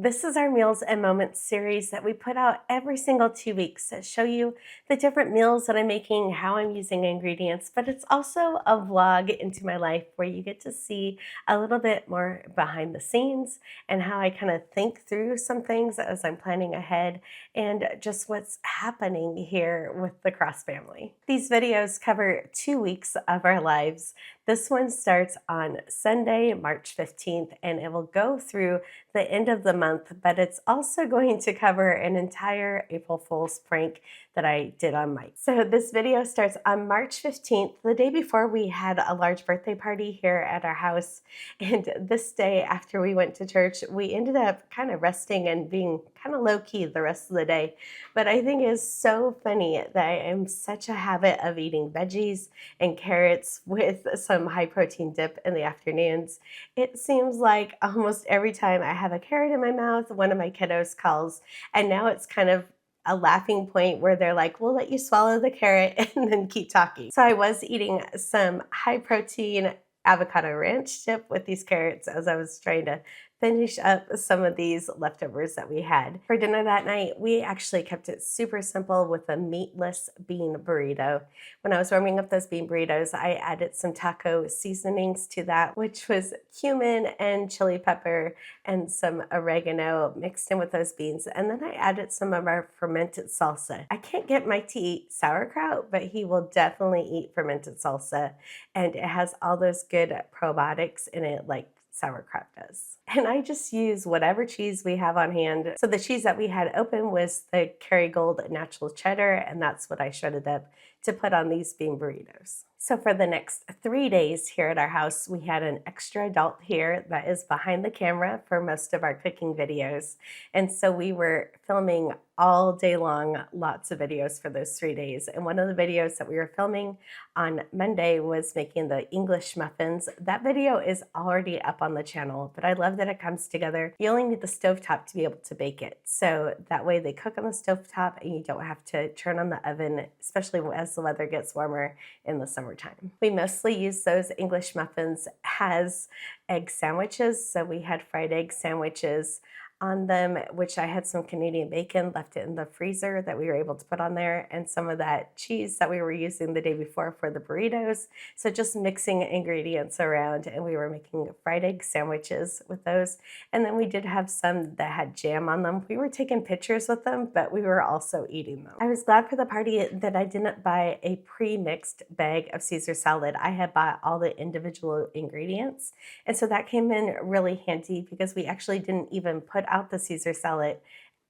This is our Meals and Moments series that we put out every single 2 weeks to show you the different meals that I'm making, how I'm using ingredients, but it's also a vlog into my life where you get to see a little bit more behind the scenes and how I kind of think through some things as I'm planning ahead and just what's happening here with the Cross family. These videos cover 2 weeks of our lives. This one starts on Sunday, March 15th, and it will go through the end of the month, but it's also going to cover an entire April Fool's prank that I did on Mike. So this video starts on March 15th, the day before we had a large birthday party here at our house. And this day after we went to church, we ended up kind of resting and being kind of low-key the rest of the day. But I think it's so funny that I am such a habit of eating veggies and carrots with some high protein dip in the afternoons. It seems like almost every time I have a carrot in my mouth, one of my kiddos calls, and now it's kind of a laughing point where they're like, we'll let you swallow the carrot and then keep talking. So I was eating some high protein avocado ranch dip with these carrots as I was trying to finish up some of these leftovers that we had. For dinner that night, we actually kept it super simple with a meatless bean burrito. When I was warming up those bean burritos, I added some taco seasonings to that, which was cumin and chili pepper and some oregano mixed in with those beans. And then I added some of our fermented salsa. I can't get Mike to eat sauerkraut, but he will definitely eat fermented salsa. And it has all those good probiotics in it, like sauerkraut does. And I just use whatever cheese we have on hand. So the cheese that we had open was the Kerrygold natural cheddar, and that's what I shredded up to put on these bean burritos. So for the next 3 days here at our house, we had an extra adult here that is behind the camera for most of our cooking videos. And so we were filming all day long, lots of videos for those 3 days. And one of the videos that we were filming on Monday was making the English muffins. That video is already up on the channel, but I love that it comes together. You only need the stovetop to be able to bake it. So that way they cook on the stovetop and you don't have to turn on the oven, especially as the weather gets warmer in the summertime. We mostly use those English muffins as egg sandwiches. So we had fried egg sandwiches on them, which I had some Canadian bacon, left it in the freezer that we were able to put on there, and some of that cheese that we were using the day before for the burritos. So just mixing ingredients around, and we were making fried egg sandwiches with those. And then we did have some that had jam on them. We were taking pictures with them, but we were also eating them. I was glad for the party that I didn't buy a pre-mixed bag of Caesar salad. I had bought all the individual ingredients, and so that came in really handy because we actually didn't even put out the Caesar salad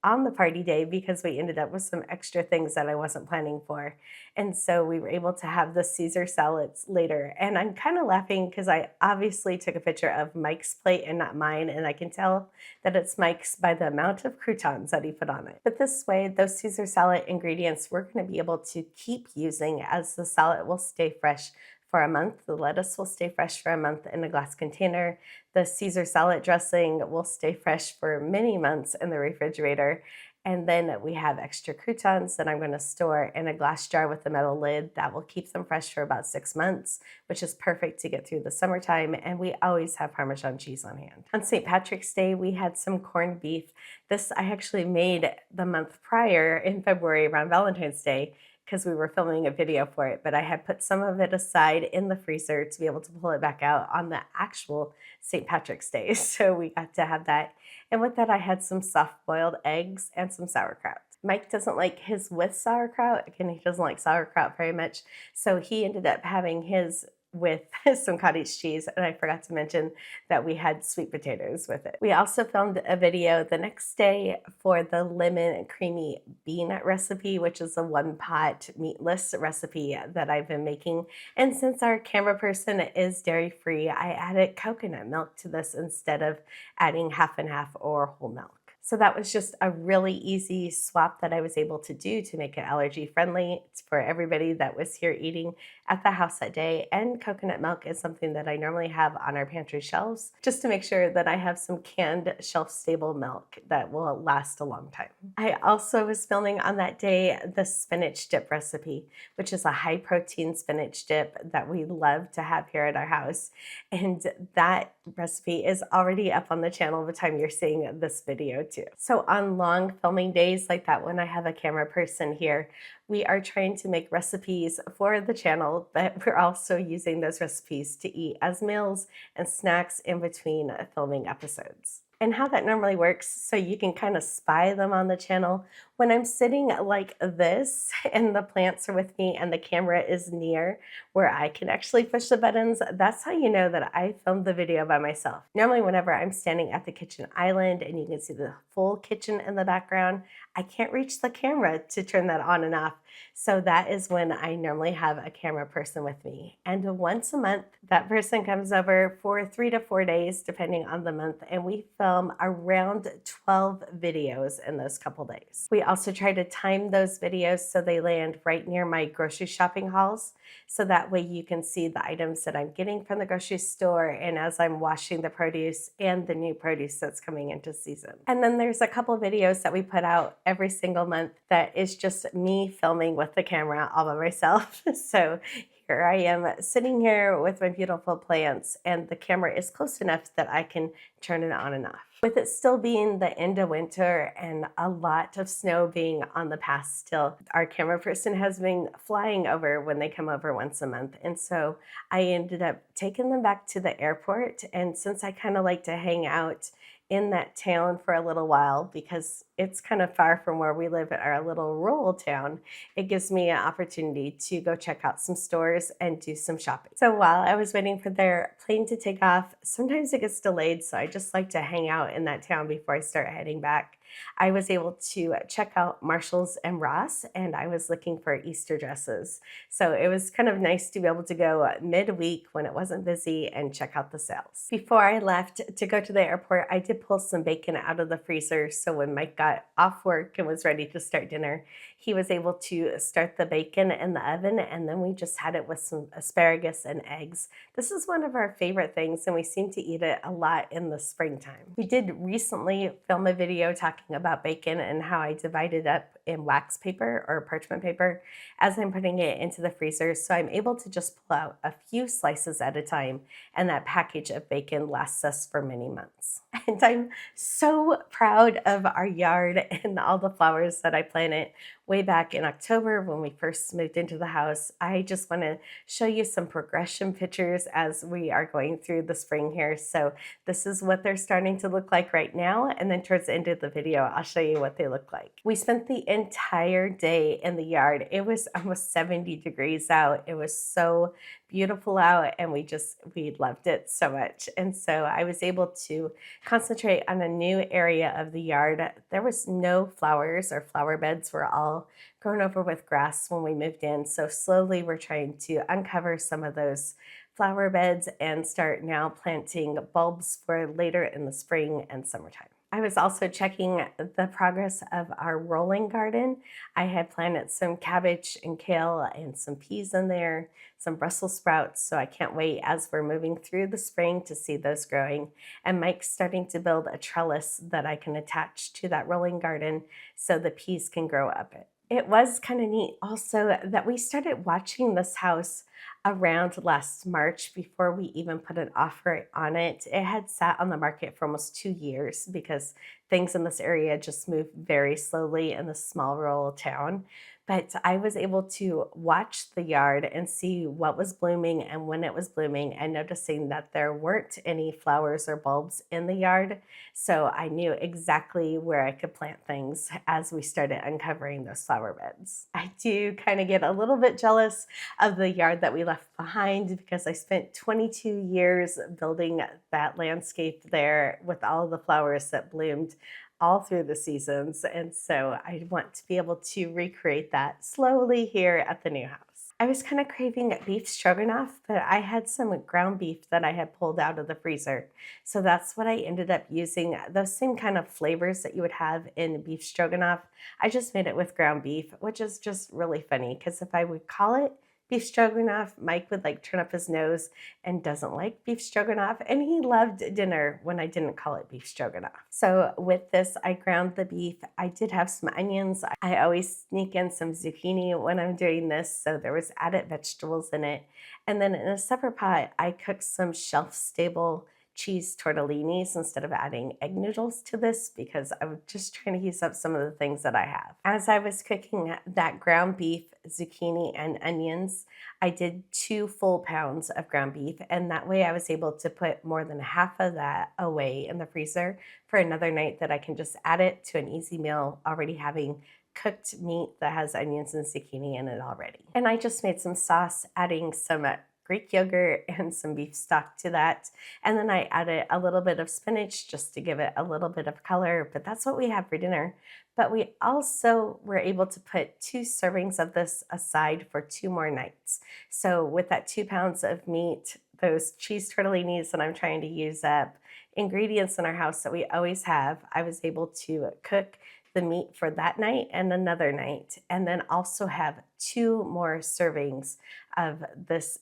on the party day because we ended up with some extra things that I wasn't planning for. And so we were able to have the Caesar salads later. And I'm kind of laughing because I obviously took a picture of Mike's plate and not mine, and I can tell that it's Mike's by the amount of croutons that he put on it. But this way, those Caesar salad ingredients we're going to be able to keep using as the salad will stay fresh for a month. The lettuce will stay fresh for a month in a glass container. The Caesar salad dressing will stay fresh for many months in the refrigerator. And then we have extra croutons that I'm going to store in a glass jar with a metal lid that will keep them fresh for about 6 months, which is perfect to get through the summertime. And we always have Parmesan cheese on hand. On St. Patrick's Day, we had some corned beef. This I actually made the month prior in February around Valentine's Day, because we were filming a video for it, but I had put some of it aside in the freezer to be able to pull it back out on the actual St. Patrick's Day. So we got to have that. And with that, I had some soft-boiled eggs and some sauerkraut. Mike doesn't like his with sauerkraut. Again, he doesn't like sauerkraut very much. So he ended up having his with some cottage cheese, and I forgot to mention that we had sweet potatoes with it. We also filmed a video the next day for the lemon creamy bean recipe, which is a one-pot meatless recipe that I've been making. And since our camera person is dairy-free, I added coconut milk to this instead of adding half and half or whole milk. So that was just a really easy swap that I was able to do to make it allergy friendly for everybody that was here eating at the house that day. And coconut milk is something that I normally have on our pantry shelves just to make sure that I have some canned shelf stable milk that will last a long time. I also was filming on that day the spinach dip recipe, which is a high protein spinach dip that we love to have here at our house. And that recipe is already up on the channel by the time you're seeing this video too. So on long filming days like that when I have a camera person here, we are trying to make recipes for the channel, but we're also using those recipes to eat as meals and snacks in between filming episodes. And how that normally works, so you can kind of spy them on the channel. When I'm sitting like this and the plants are with me and the camera is near where I can actually push the buttons, that's how you know that I filmed the video by myself. Normally, whenever I'm standing at the kitchen island and you can see the full kitchen in the background, I can't reach the camera to turn that on and off. So that is when I normally have a camera person with me. And once a month, that person comes over for 3 to 4 days, depending on the month, and we film around 12 videos in those couple days. We also try to time those videos so they land right near my grocery shopping hauls. So that way you can see the items that I'm getting from the grocery store and as I'm washing the produce and the new produce that's coming into season. And then there's a couple videos that we put out every single month that is just me filming with the camera all by myself. So here I am sitting here with my beautiful plants and the camera is close enough that I can turn it on and off. With it still being the end of winter and a lot of snow being on the path still, our camera person has been flying over when they come over once a month. And so I ended up taking them back to the airport. And since I kind of like to hang out in that town for a little while because it's kind of far from where we live at our little rural town, it gives me an opportunity to go check out some stores and do some shopping. So while I was waiting for their plane to take off, sometimes it gets delayed, so I just like to hang out in that town before I start heading back. I was able to check out Marshall's and Ross, and I was looking for Easter dresses. So it was kind of nice to be able to go midweek when it wasn't busy and check out the sales. Before I left to go to the airport, I did pull some bacon out of the freezer. So when Mike got off work and was ready to start dinner, he was able to start the bacon in the oven, and then we just had it with some asparagus and eggs. This is one of our favorite things, and we seem to eat it a lot in the springtime. We did recently film a video talking about bacon and how I divide it up in wax paper or parchment paper as I'm putting it into the freezer. So I'm able to just pull out a few slices at a time, and that package of bacon lasts us for many months. And I'm so proud of our yard and all the flowers that I planted way back in October when we first moved into the house. I just want to show you some progression pictures as we are going through the spring here. So this is what they're starting to look like right now. And then towards the end of the video, I'll show you what they look like. We spent the entire day in the yard. It was almost 70 degrees out. It was so beautiful out, and we loved it so much. And so I was able to concentrate on a new area of the yard. There was no flowers. Our flower beds were all grown over with grass when we moved in. So slowly we're trying to uncover some of those flower beds and start now planting bulbs for later in the spring and summertime. I was also checking the progress of our rolling garden. I had planted some cabbage and kale and some peas in there, some Brussels sprouts, so I can't wait as we're moving through the spring to see those growing. And Mike's starting to build a trellis that I can attach to that rolling garden so the peas can grow up it. It was kind of neat also that we started watching this house around last March before we even put an offer on it. It had sat on the market for almost 2 years because things in this area just move very slowly in this small rural town. But I was able to watch the yard and see what was blooming and when it was blooming, and noticing that there weren't any flowers or bulbs in the yard. So I knew exactly where I could plant things as we started uncovering those flower beds. I do kind of get a little bit jealous of the yard that we left behind because I spent 22 years building that landscape there with all the flowers that bloomed all through the seasons. And so I want to be able to recreate that slowly here at the new house. I was kind of craving beef stroganoff, but I had some ground beef that I had pulled out of the freezer. So that's what I ended up using, those same kind of flavors that you would have in beef stroganoff. I just made it with ground beef, which is just really funny because if I would call it beef stroganoff, Mike would turn up his nose and doesn't like beef stroganoff, and he loved dinner when I didn't call it beef stroganoff. So with this, I ground the beef. I did have some onions. I always sneak in some zucchini when I'm doing this, so there was added vegetables in it. And then in a separate pot, I cooked some shelf-stable cheese tortellinis instead of adding egg noodles to this because I was just trying to use up some of the things that I have. As I was cooking that ground beef, zucchini, and onions, I did 2 full pounds of ground beef, and that way I was able to put more than half of that away in the freezer for another night that I can just add it to an easy meal, already having cooked meat that has onions and zucchini in it already. And I just made some sauce, adding some Greek yogurt and some beef stock to that. And then I added a little bit of spinach just to give it a little bit of color, but that's what we have for dinner. But we also were able to put 2 servings of this aside for 2 more nights. So with that 2 pounds of meat, those cheese tortellinis that I'm trying to use up, ingredients in our house that we always have, I was able to cook the meat for that night and another night, and then also have 2 more servings of this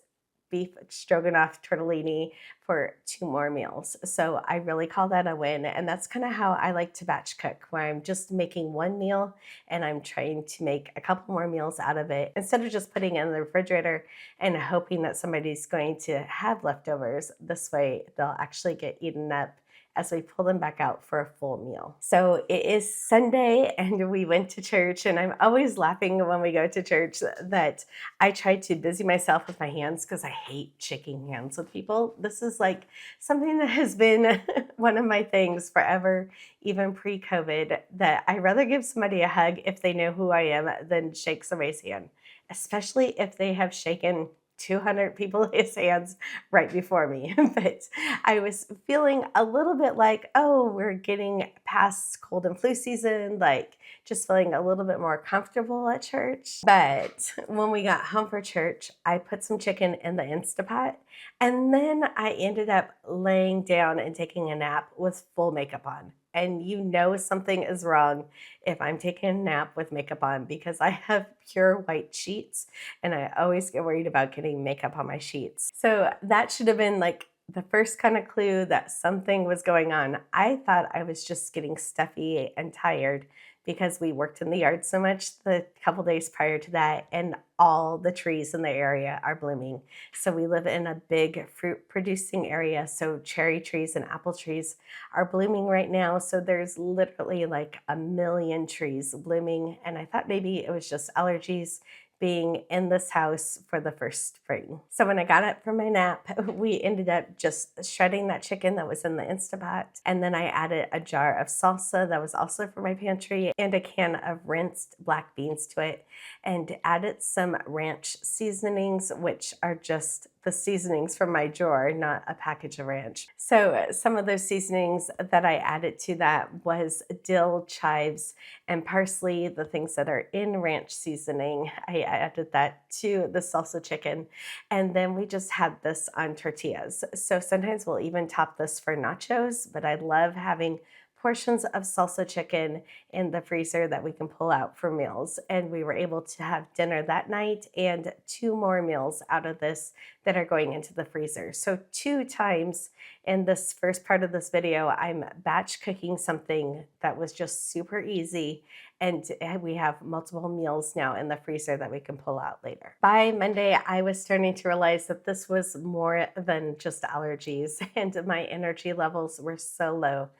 beef stroganoff tortellini for 2 more meals. So I really call that a win, and that's kind of how I like to batch cook, where I'm just making 1 meal and I'm trying to make a couple more meals out of it instead of just putting it in the refrigerator and hoping that somebody's going to have leftovers. This way they'll actually get eaten up as we pull them back out for a full meal. So it is Sunday and we went to church, and I'm always laughing when we go to church that I try to busy myself with my hands because I hate shaking hands with people. This is like something that has been one of my things forever, even pre-COVID, that I rather give somebody a hug if they know who I am than shake somebody's hand, especially if they have shaken 200 people's hands right before me. But I was feeling a little bit like, oh, we're getting past cold and flu season, like just feeling a little bit more comfortable at church. But when we got home for church, I put some chicken in the Instapot, and then I ended up laying down and taking a nap with full makeup on. And you know something is wrong if I'm taking a nap with makeup on, because I have pure white sheets and I always get worried about getting makeup on my sheets. So that should have been like the first kind of clue that something was going on. I thought I was just getting stuffy and tired because we worked in the yard so much the couple days prior to that, and all the trees in the area are blooming. So we live in a big fruit producing area, so cherry trees and apple trees are blooming right now. So there's literally like a million trees blooming, and I thought maybe it was just allergies being in this house for the first spring. So when I got up from my nap, we ended up just shredding that chicken that was in the Instapot. And then I added a jar of salsa that was also for my pantry and a can of rinsed black beans to it, and added some ranch seasonings, which are just the seasonings from my drawer, not a package of ranch. So some of those seasonings that I added to that was dill, chives, and parsley, the things that are in ranch seasoning. I added that to the salsa chicken, and then we just had this on tortillas. So sometimes we'll even top this for nachos, but I love having portions of salsa chicken in the freezer that we can pull out for meals. And we were able to have dinner that night and 2 more meals out of this that are going into the freezer. So 2 times in this first part of this video, I'm batch cooking something that was just super easy, and we have multiple meals now in the freezer that we can pull out later. By Monday, I was starting to realize that this was more than just allergies, and my energy levels were so low.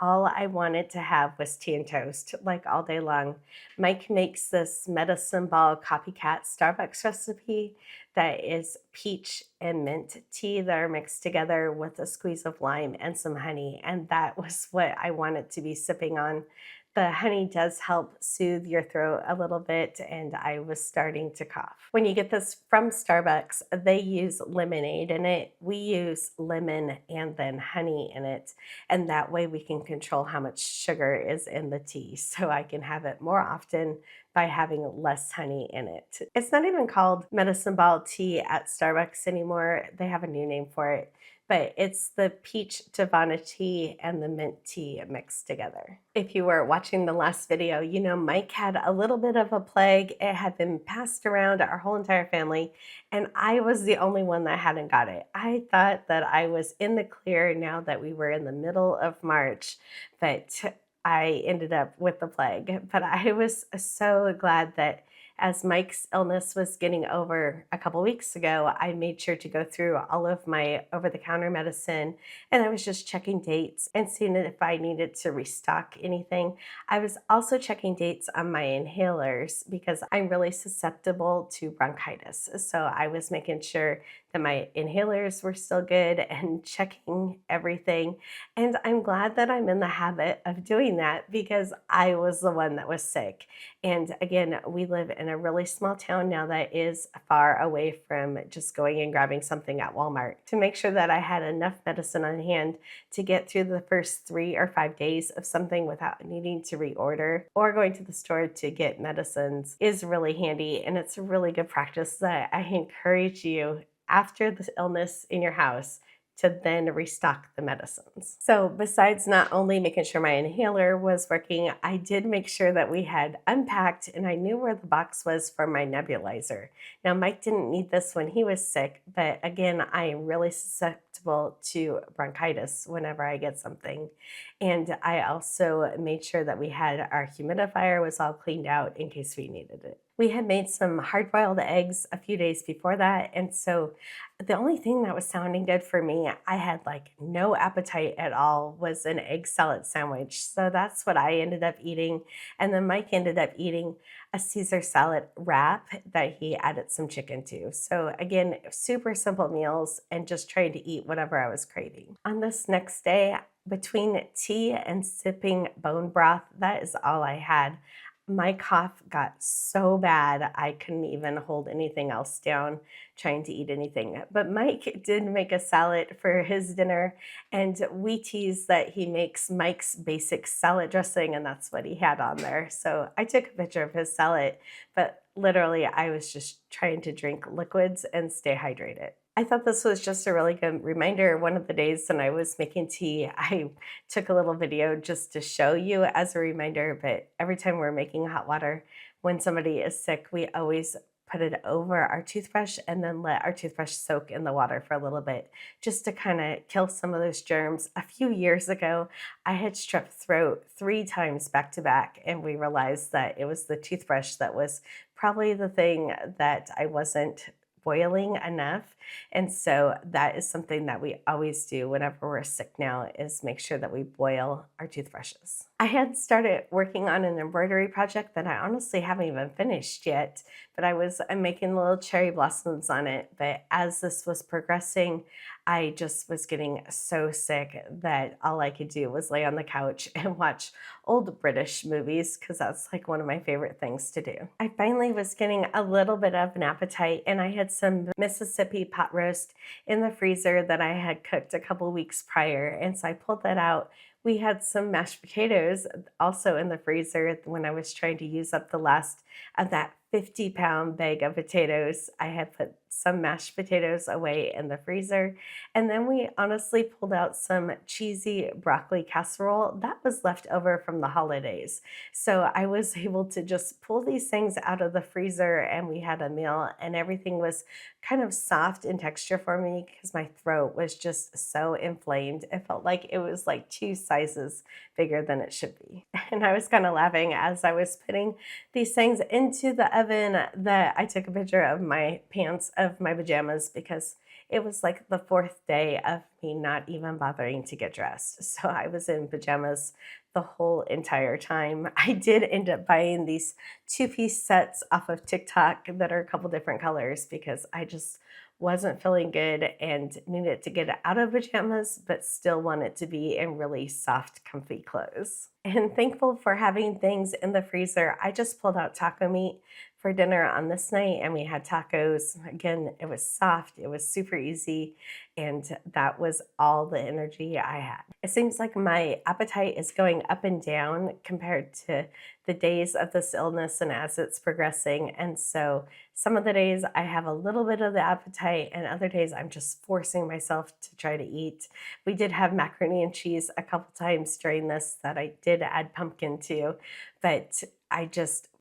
All I wanted to have was tea and toast, like all day long. Mike makes this medicine ball copycat Starbucks recipe that is peach and mint tea that are mixed together with a squeeze of lime and some honey. And that was what I wanted to be sipping on. The honey does help soothe your throat a little bit, and I was starting to cough. When you get this from Starbucks, they use lemonade in it. We use lemon and then honey in it, and that way we can control how much sugar is in the tea, so I can have it more often by having less honey in it. It's not even called medicine ball tea at Starbucks anymore. They have a new name for it. But it's the peach Tavana tea and the mint tea mixed together. If you were watching the last video, you know Mike had a little bit of a plague. It had been passed around our whole entire family, and I was the only one that hadn't got it. I thought that I was in the clear now that we were in the middle of March, but I ended up with the plague. But I was so glad that as Mike's illness was getting over a couple weeks ago, I made sure to go through all of my over-the-counter medicine, and I was just checking dates and seeing if I needed to restock anything. I was also checking dates on my inhalers because I'm really susceptible to bronchitis. So I was making sure that my inhalers were still good and checking everything. And I'm glad that I'm in the habit of doing that because I was the one that was sick. And again, we live in a really small town now that is far away from just going and grabbing something at Walmart, to make sure that I had enough medicine on hand to get through the first 3 or 5 days of something without needing to reorder or going to the store to get medicines is really handy. And it's a really good practice that I encourage you after the illness in your house to then restock the medicines. So besides not only making sure my inhaler was working, I did make sure that we had unpacked and I knew where the box was for my nebulizer. Now, Mike didn't need this when he was sick, but again, I am really susceptible to bronchitis whenever I get something. And I also made sure that we had our humidifier was all cleaned out in case we needed it. We had made some hard-boiled eggs a few days before that, and so the only thing that was sounding good for me, I had like no appetite at all, was an egg salad sandwich. So that's what I ended up eating. And then Mike ended up eating a Caesar salad wrap that he added some chicken to. So again, super simple meals and just trying to eat whatever I was craving. On this next day, between tea and sipping bone broth, that is all I had. My cough got so bad, I couldn't even hold anything else down trying to eat anything. But Mike did make a salad for his dinner, and we tease that he makes Mike's basic salad dressing, and that's what he had on there. So I took a picture of his salad, but literally I was just trying to drink liquids and stay hydrated. I thought this was just a really good reminder. One of the days when I was making tea, I took a little video just to show you as a reminder, but every time we're making hot water, when somebody is sick, we always put it over our toothbrush and then let our toothbrush soak in the water for a little bit just to kind of kill some of those germs. A few years ago, I had strep throat 3 times back to back, and we realized that it was the toothbrush that was probably the thing that I wasn't boiling enough. And so that is something that we always do whenever we're sick now, is make sure that we boil our toothbrushes. I had started working on an embroidery project that I honestly haven't even finished yet, but I'm making little cherry blossoms on it. But as this was progressing, I just was getting so sick that all I could do was lay on the couch and watch old British movies, because that's like one of my favorite things to do. I finally was getting a little bit of an appetite, and I had some Mississippi pot roast in the freezer that I had cooked a couple weeks prior, and so I pulled that out. We had some mashed potatoes also in the freezer when I was trying to use up the last of that 50-pound bag of potatoes. I had put some mashed potatoes away in the freezer. And then we honestly pulled out some cheesy broccoli casserole that was left over from the holidays. So I was able to just pull these things out of the freezer, and we had a meal, and everything was kind of soft in texture for me because my throat was just so inflamed. It felt like it was like 2 sizes bigger than it should be. And I was kind of laughing as I was putting these things into the oven that I took a picture of my pants of my pajamas, because it was like the 4th day of me not even bothering to get dressed. So I was in pajamas the whole entire time. I did end up buying these 2-piece sets off of TikTok that are a couple different colors because I just wasn't feeling good and needed to get out of pajamas, but still wanted to be in really soft, comfy clothes. And thankful for having things in the freezer. I just pulled out taco meat for dinner on this night, and we had tacos. Again, it was soft, it was super easy, and that was all the energy I had. It seems like my appetite is going up and down compared to the days of this illness and as it's progressing. And so some of the days I have a little bit of the appetite, and other days I'm just forcing myself to try to eat. We did have macaroni and cheese a couple times during this that I did add pumpkin to, but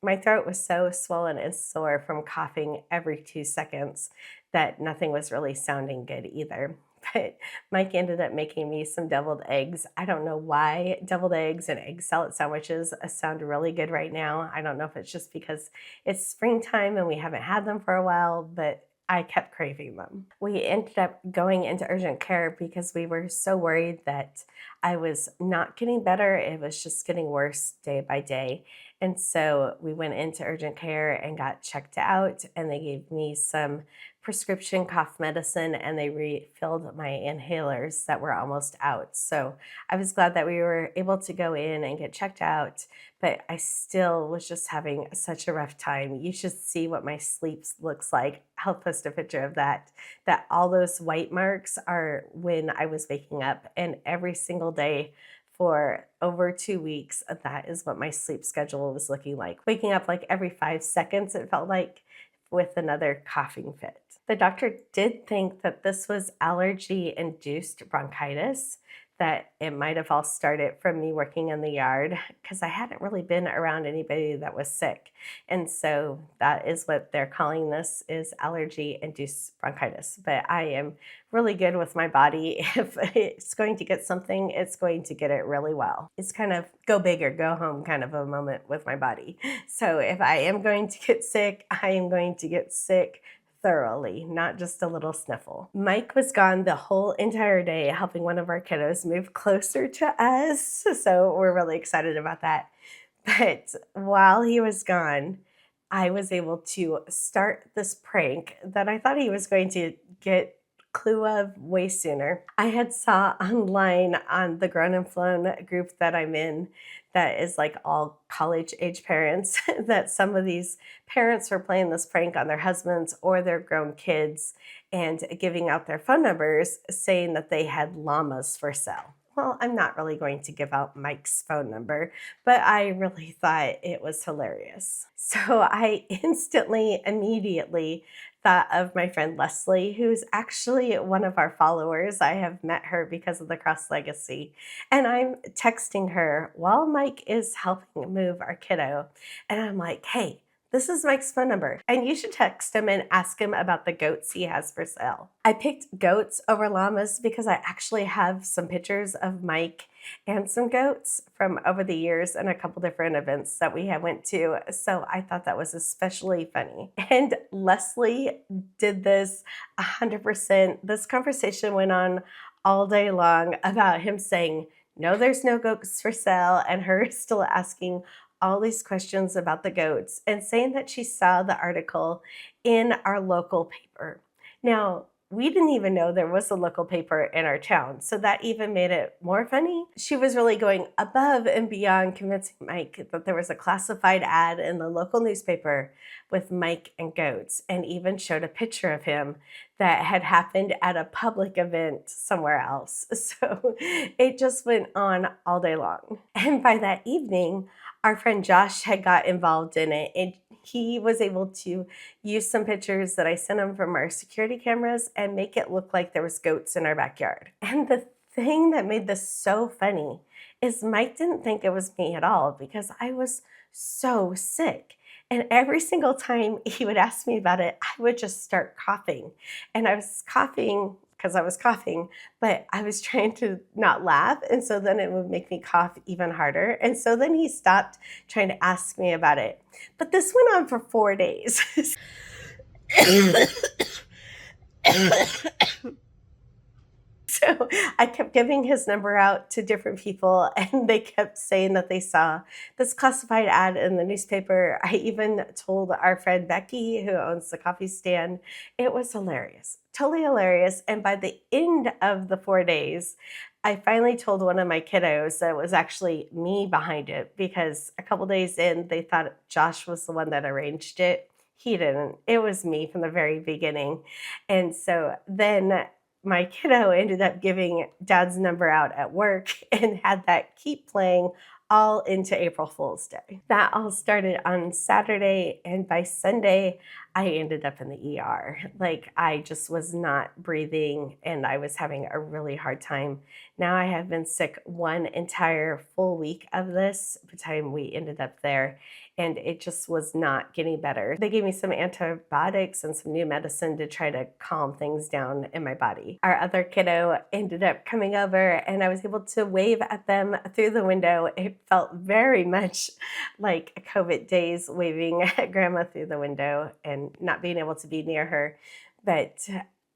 my throat was so swollen and sore from coughing every 2 seconds that nothing was really sounding good either. But Mike ended up making me some deviled eggs. I don't know why deviled eggs and egg salad sandwiches sound really good right now. I don't know if it's just because it's springtime and we haven't had them for a while, but I kept craving them. We ended up going into urgent care because we were so worried that I was not getting better. It was just getting worse day by day. And so we went into urgent care and got checked out, and they gave me some prescription cough medicine and they refilled my inhalers that were almost out. So I was glad that we were able to go in and get checked out, but I still was just having such a rough time. You should see what my sleep looks like. I'll post a picture of that. That all those white marks are when I was waking up, and every single day for over 2 weeks, that is what my sleep schedule was looking like. Waking up like every 5 seconds, it felt like, with another coughing fit. The doctor did think that this was allergy-induced bronchitis, that it might have all started from me working in the yard because I hadn't really been around anybody that was sick. And so that is what they're calling this, is allergy-induced bronchitis. But I am really good with my body. If it's going to get something, it's going to get it really well. It's kind of go big or go home kind of a moment with my body. So if I am going to get sick, I am going to get sick thoroughly, not just a little sniffle. Mike was gone the whole entire day helping one of our kiddos move closer to us, so we're really excited about that. But while he was gone, I was able to start this prank that I thought he was going to get clue of way sooner. I had saw online on the Grown and Flown group that I'm in, that is like all college age parents, that some of these parents were playing this prank on their husbands or their grown kids and giving out their phone numbers saying that they had llamas for sale. Well, I'm not really going to give out Mike's phone number, but I really thought it was hilarious. So I immediately thought of my friend Leslie, who's actually one of our followers. I have met her because of the Cross Legacy. And I'm texting her while Mike is helping move our kiddo. And I'm like, hey, this is Mike's phone number, and you should text him and ask him about the goats he has for sale. I picked goats over llamas because I actually have some pictures of Mike and some goats from over the years and a couple different events that we have went to. So I thought that was especially funny. And Leslie did this 100%. This conversation went on all day long about him saying, no, there's no goats for sale, and her still asking all these questions about the goats and saying that she saw the article in our local paper. Now, we didn't even know there was a local paper in our town, so that even made it more funny. She was really going above and beyond convincing Mike that there was a classified ad in the local newspaper with Mike and goats, and even showed a picture of him that had happened at a public event somewhere else. So it just went on all day long. And by that evening, our friend Josh had got involved in it, and he was able to use some pictures that I sent him from our security cameras and make it look like there was goats in our backyard. And the thing that made this so funny is Mike didn't think it was me at all because I was so sick. And every single time he would ask me about it, I would just start coughing. And I was coughing because I was coughing, but I was trying to not laugh. And so then it would make me cough even harder. And so then he stopped trying to ask me about it. But this went on for 4 days. So I kept giving his number out to different people, and they kept saying that they saw this classified ad in the newspaper. I even told our friend Becky, who owns the coffee stand. It was hilarious, totally hilarious. And by the end of the 4 days, I finally told one of my kiddos that it was actually me behind it, because a couple days in, they thought Josh was the one that arranged it. He didn't. It was me from the very beginning. And so then my kiddo ended up giving Dad's number out at work and had that keep playing all into April Fool's Day. That all started on Saturday, and by Sunday, I ended up in the ER. Like, I just was not breathing, and I was having a really hard time Now I have been sick one entire full week of this by the time we ended up there, and it just was not getting better. They gave me some antibiotics and some new medicine to try to calm things down in my body. Our other kiddo ended up coming over, and I was able to wave at them through the window. It felt very much like COVID days, waving at grandma through the window and not being able to be near her. But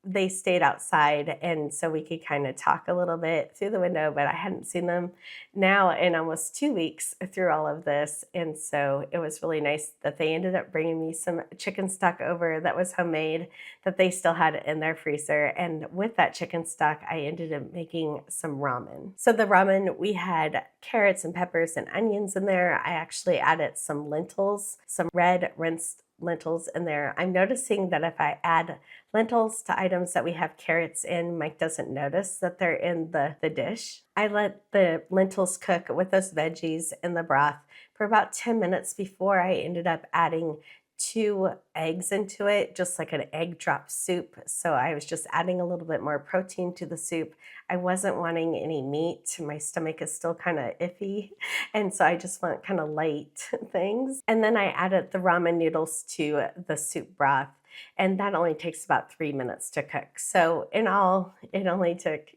they stayed outside, and so we could kind of talk a little bit through the window, but I hadn't seen them now in almost 2 weeks through all of this. And so it was really nice that they ended up bringing me some chicken stock over that was homemade, that they still had in their freezer. And with that chicken stock, I ended up making some ramen. So the ramen, we had carrots and peppers and onions in there. I actually added some lentils, some red rinsed lentils in there. I'm noticing that if I add lentils to items that we have carrots in, Mike doesn't notice that they're in the dish. I let the lentils cook with those veggies in the broth for about 10 minutes before I ended up adding 2 eggs into it, just like an egg drop soup. So I was just adding a little bit more protein to the soup. I wasn't wanting any meat. My stomach is still kind of iffy, and so I just want kind of light things. And then I added the ramen noodles to the soup broth, and that only takes about 3 minutes to cook. So in all, it only took,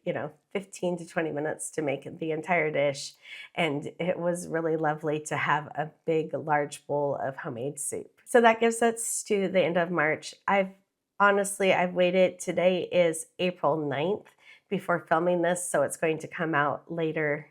15 to 20 minutes to make the entire dish, and it was really lovely to have a big, large bowl of homemade soup. So that gives us to the end of March. I've waited. Today is April 9th before filming this, so it's going to come out later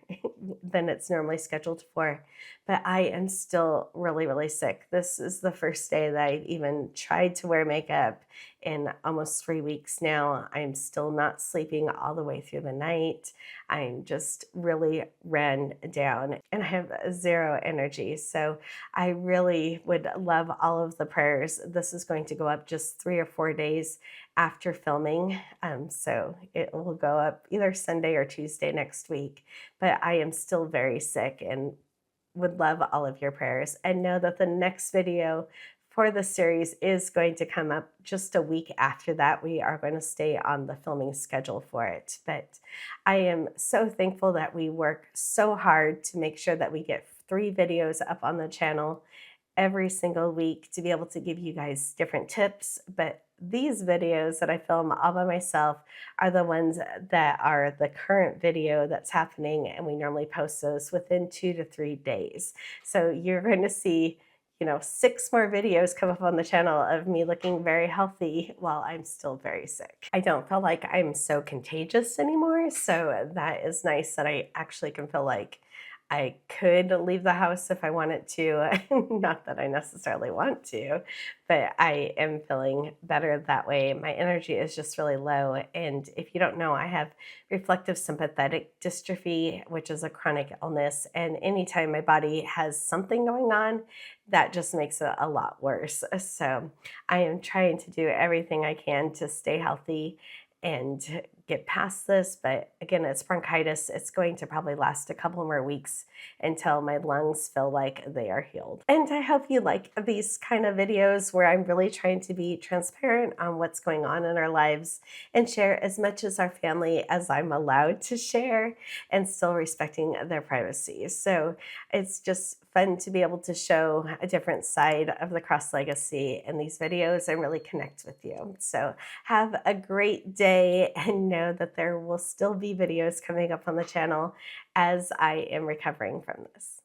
than it's normally scheduled for. But I am still really, really sick. This is the first day that I've even tried to wear makeup in almost 3 weeks now. I'm still not sleeping all the way through the night. I'm just really ran down, and I have zero energy. So I really would love all of the prayers. This is going to go up just 3 or 4 days after filming. So it will go up either Sunday or Tuesday next week. But I am still very sick and would love all of your prayers, and know that the next video for the series is going to come up just a week after that. We are going to stay on the filming schedule for it. But I am so thankful that we work so hard to make sure that we get 3 videos up on the channel every single week to be able to give you guys different tips. But these videos that I film all by myself are the ones that are the current video that's happening, and we normally post those within 2 to 3 days. So you're going to see 6 more videos come up on the channel of me looking very healthy while I'm still very sick. I don't feel like I'm so contagious anymore, so that is nice that I actually can feel like I could leave the house if I wanted to. Not that I necessarily want to, but I am feeling better that way. My energy is just really low. And if you don't know, I have reflective sympathetic dystrophy, which is a chronic illness. And anytime my body has something going on, that just makes it a lot worse. So I am trying to do everything I can to stay healthy and get past this. But again, it's bronchitis. It's going to probably last a couple more weeks until my lungs feel like they are healed. And I hope you like these kind of videos where I'm really trying to be transparent on what's going on in our lives and share as much as our family as I'm allowed to share, and still respecting their privacy. So it's just fun to be able to show a different side of the Cross legacy in these videos and really connect with you. So have a great day, and know that there will still be videos coming up on the channel as I am recovering from this.